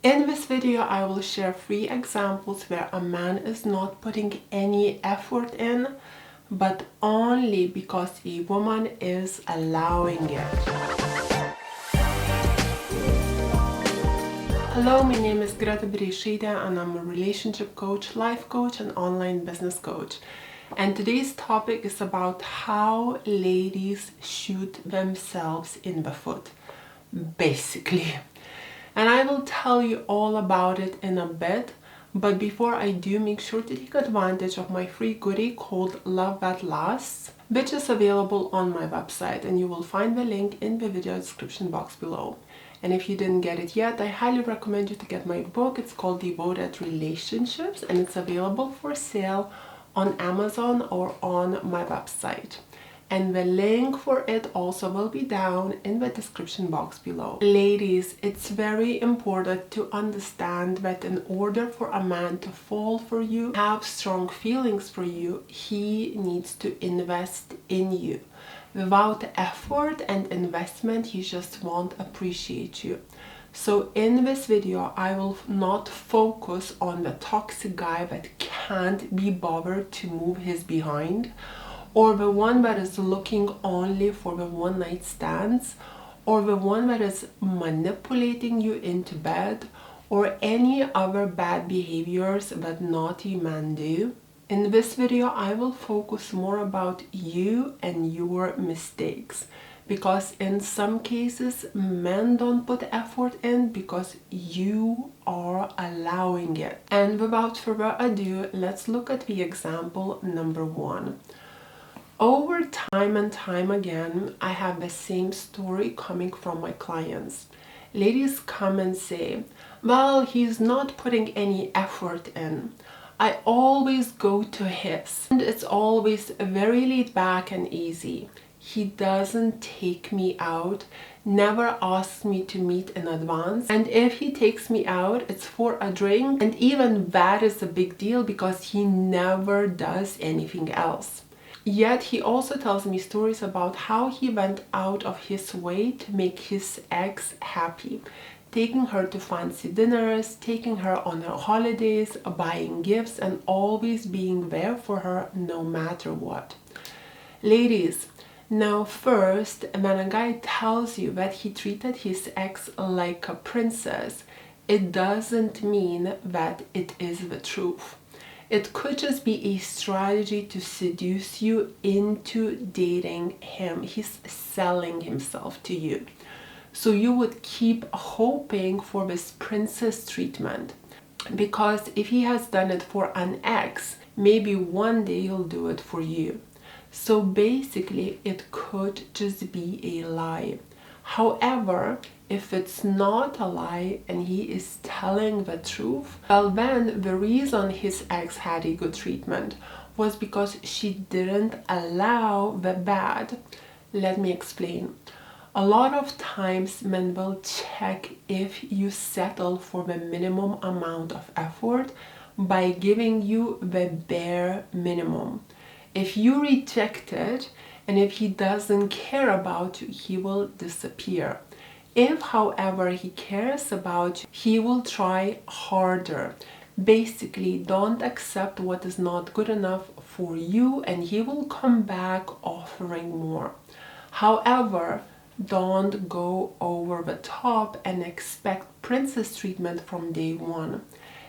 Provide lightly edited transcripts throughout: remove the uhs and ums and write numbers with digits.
In this video, I will share 3 examples where a man is not putting any effort in, but only because a woman is allowing it. Hello, my name is Greta Bereisaite and I'm a relationship coach, life coach and online business coach. And today's topic is about how ladies shoot themselves in the foot, basically. And I will tell you all about it in a bit, but before I do, make sure to take advantage of my free goodie called Love That Lasts, which is available on my website, and you will find the link in the video description box below. And if you didn't get it yet, I highly recommend you to get my book. It's called Devoted Relationships and it's available for sale on Amazon or on my website. And the link for it also will be down in the description box below. Ladies, it's very important to understand that in order for a man to fall for you, have strong feelings for you, he needs to invest in you. Without effort and investment, he just won't appreciate you. So in this video, I will not focus on the toxic guy that can't be bothered to move his behind, or the one that is looking only for the one-night stands, or the one that is manipulating you into bed, or any other bad behaviors that naughty men do. In this video, I will focus more about you and your mistakes, because in some cases, men don't put effort in because you are allowing it. And without further ado, let's look at the example number 1. Over time and time again, I have the same story coming from my clients. Ladies come and say, well, he's not putting any effort in. I always go to his, and it's always very laid back and easy. He doesn't take me out, never asks me to meet in advance, and if he takes me out, it's for a drink, and even that is a big deal because he never does anything else. Yet he also tells me stories about how he went out of his way to make his ex happy, taking her to fancy dinners, taking her on her holidays, buying gifts, and always being there for her no matter what. Ladies, now first, when a guy tells you that he treated his ex like a princess, it doesn't mean that it is the truth. It could just be a strategy to seduce you into dating him. He's selling himself to you. So you would keep hoping for this princess treatment. Because if he has done it for an ex, maybe one day he'll do it for you. So basically, it could just be a lie. However, if it's not a lie and he is telling the truth, well then the reason his ex had a good treatment was because she didn't allow the bad. Let me explain. A lot of times men will check if you settle for the minimum amount of effort by giving you the bare minimum. If you reject it and if he doesn't care about you, he will disappear. If, however, he cares about you, he will try harder. Basically, don't accept what is not good enough for you and he will come back offering more. However, don't go over the top and expect princess treatment from day one.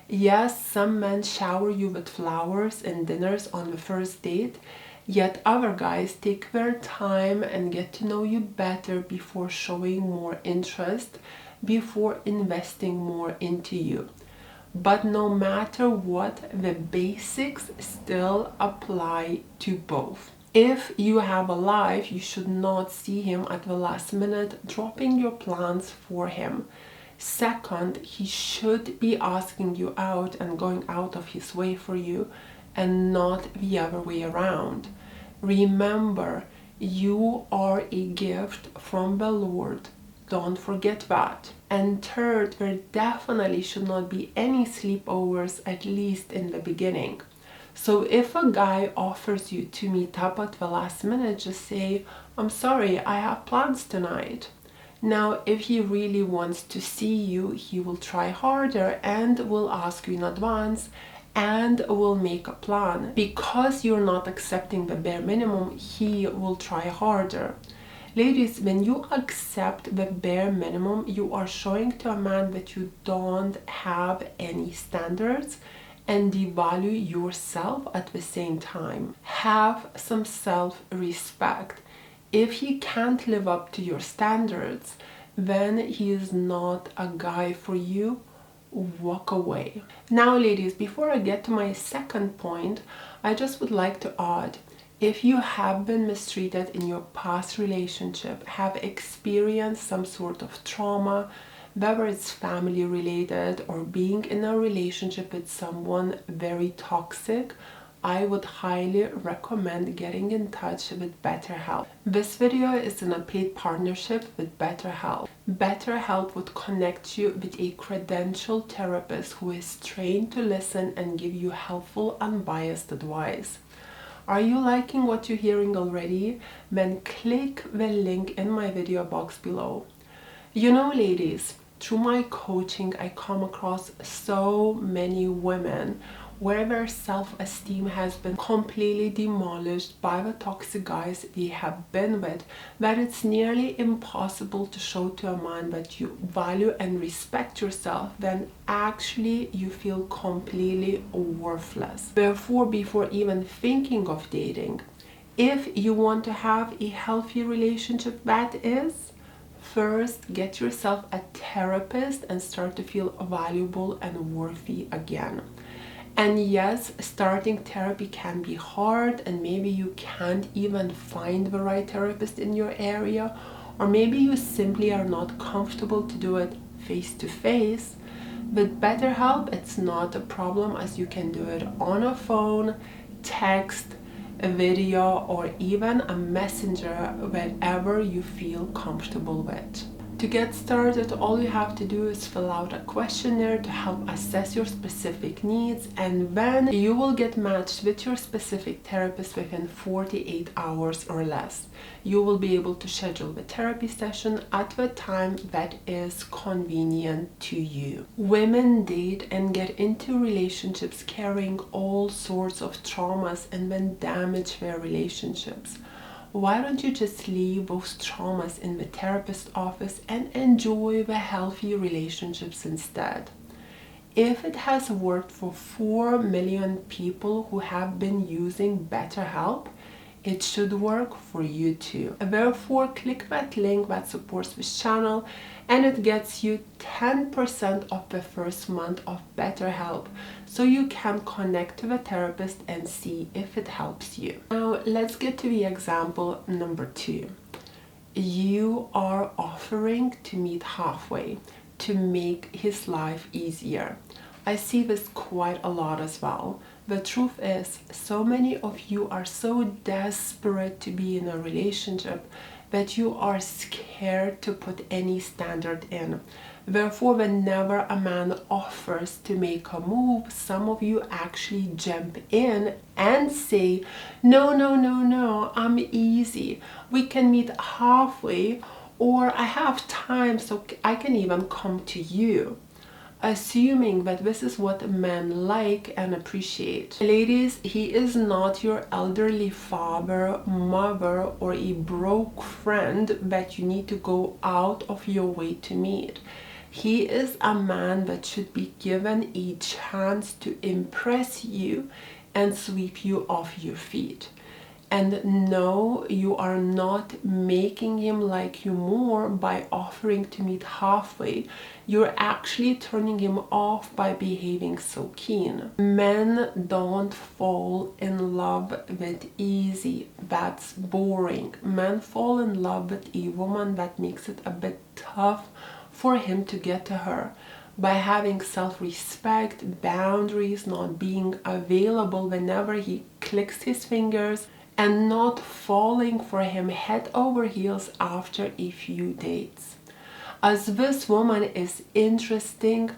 Yes, some men shower you with flowers and dinners on the first date, yet other guys take their time and get to know you better before showing more interest, before investing more into you. But no matter what, the basics still apply to both. If you have a life, you should not see him at the last minute dropping your plans for him. Second, he should be asking you out and going out of his way for you and not the other way around. Remember, you are a gift from the Lord. Don't forget that. And third, there definitely should not be any sleepovers, at least in the beginning. So if a guy offers you to meet up at the last minute, just say, I'm sorry, I have plans tonight. Now, if he really wants to see you, he will try harder and will ask you in advance and will make a plan. Because you're not accepting the bare minimum, he will try harder. Ladies, when you accept the bare minimum, you are showing to a man that you don't have any standards and devalue yourself at the same time. Have some self-respect. If he can't live up to your standards, then he is not a guy for you. Walk away. Now, ladies, before I get to my second point, I just would like to add, if you have been mistreated in your past relationship, have experienced some sort of trauma, whether it's family related or being in a relationship with someone very toxic, I would highly recommend getting in touch with BetterHelp. This video is in a paid partnership with BetterHelp. BetterHelp would connect you with a credentialed therapist who is trained to listen and give you helpful, unbiased advice. Are you liking what you're hearing already? Then click the link in my video box below. You know, ladies, through my coaching, I come across so many women where their self-esteem has been completely demolished by the toxic guys they have been with, that it's nearly impossible to show to a man that you value and respect yourself, then actually you feel completely worthless. Therefore, before even thinking of dating, if you want to have a healthy relationship, that is, first get yourself a therapist and start to feel valuable and worthy again. And yes, starting therapy can be hard, and maybe you can't even find the right therapist in your area, or maybe you simply are not comfortable to do it face to face. With BetterHelp, it's not a problem, as you can do it on a phone, text, a video, or even a messenger, wherever you feel comfortable with. To get started, all you have to do is fill out a questionnaire to help assess your specific needs, and then you will get matched with your specific therapist within 48 hours or less. You will be able to schedule the therapy session at the time that is convenient to you. Women date and get into relationships carrying all sorts of traumas and then damage their relationships. Why don't you just leave those traumas in the therapist's office and enjoy the healthy relationships instead? If it has worked for 4 million people who have been using BetterHelp, it should work for you too. Therefore, click that link that supports this channel, and it gets you 10% of the first month of BetterHelp, so you can connect to the therapist and see if it helps you. Now, let's get to the example number 2. You are offering to meet halfway to make his life easier. I see this quite a lot as well. The truth is, so many of you are so desperate to be in a relationship that you are scared to put any standard in. Therefore, whenever a man offers to make a move, some of you actually jump in and say, no, no, no, no, I'm easy. We can meet halfway, or I have time so I can even come to you. Assuming that this is what men like and appreciate. Ladies, he is not your elderly father, mother, or a broke friend that you need to go out of your way to meet. He is a man that should be given a chance to impress you and sweep you off your feet. And no, you are not making him like you more by offering to meet halfway. You're actually turning him off by behaving so keen. Men don't fall in love with easy. That's boring. Men fall in love with a woman that makes it a bit tough for him to get to her. By having self-respect, boundaries, not being available whenever he clicks his fingers, and not falling for him head over heels after a few dates. As this woman is interesting,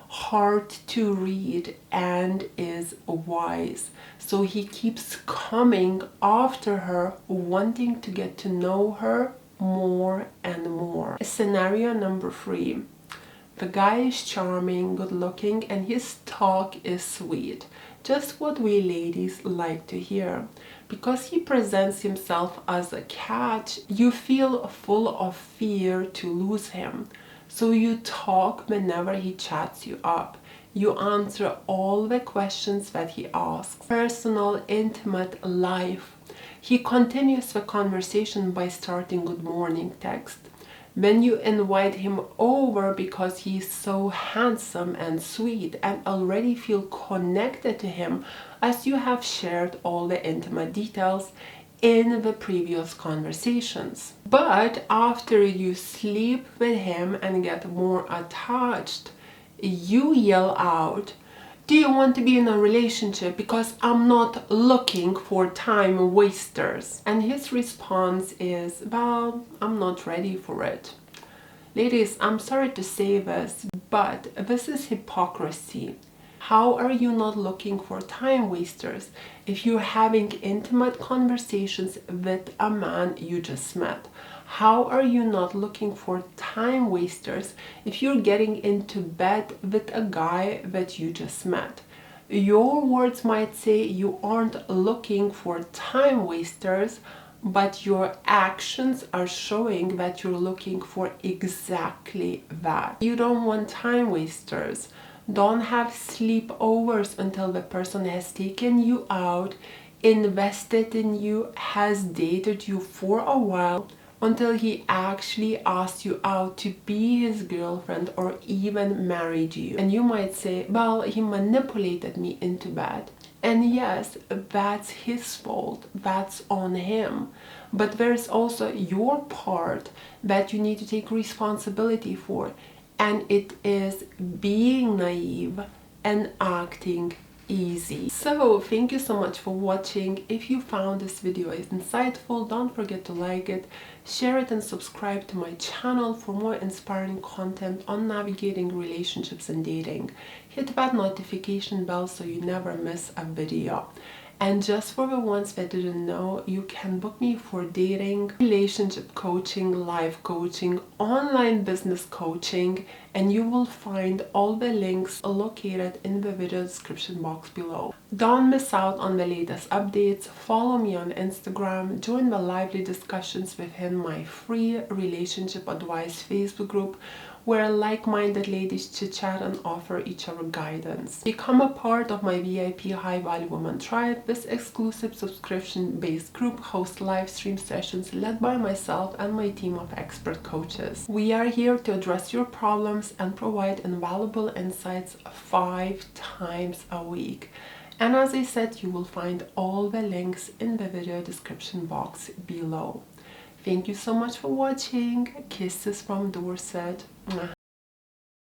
hard to read, and is wise, so he keeps coming after her, wanting to get to know her more and more. Scenario number 3. The guy is charming, good looking, and his talk is sweet. Just what we ladies like to hear. Because he presents himself as a catch, you feel full of fear to lose him. So you talk whenever he chats you up. You answer all the questions that he asks. Personal, intimate life. He continues the conversation by starting good morning text. When you invite him over because he's so handsome and sweet and already feel connected to him as you have shared all the intimate details in the previous conversations. But after you sleep with him and get more attached, you yell out, "Do you want to be in a relationship? Because I'm not looking for time wasters." And his response is, "Well, I'm not ready for it." Ladies, I'm sorry to say this, but this is hypocrisy. How are you not looking for time wasters if you're having intimate conversations with a man you just met? How are you not looking for time wasters if you're getting into bed with a guy that you just met? Your words might say you aren't looking for time wasters, but your actions are showing that you're looking for exactly that. You don't want time wasters. Don't have sleepovers until the person has taken you out, invested in you, has dated you for a while, until he actually asked you out to be his girlfriend or even married you. And you might say, "Well, he manipulated me into bed." And yes, that's his fault, that's on him. But there's also your part that you need to take responsibility for, and it is being naive and acting easy. So thank you so much for watching. If you found this video insightful, don't forget to like it, share it, and subscribe to my channel for more inspiring content on navigating relationships and dating. Hit that notification bell so you never miss a video. And just for the ones that didn't know, you can book me for dating, relationship coaching, life coaching, online business coaching, and you will find all the links located in the video description box below. Don't miss out on the latest updates. Follow me on Instagram, join the lively discussions within my free relationship advice Facebook group, where like-minded ladies chit-chat and offer each other guidance. Become a part of my VIP High Value Woman Tribe. This exclusive subscription-based group hosts live stream sessions led by myself and my team of expert coaches. We are here to address your problems and provide invaluable insights 5 times a week. And as I said, you will find all the links in the video description box below. Thank you so much for watching. Kisses from Dorset. Mwah.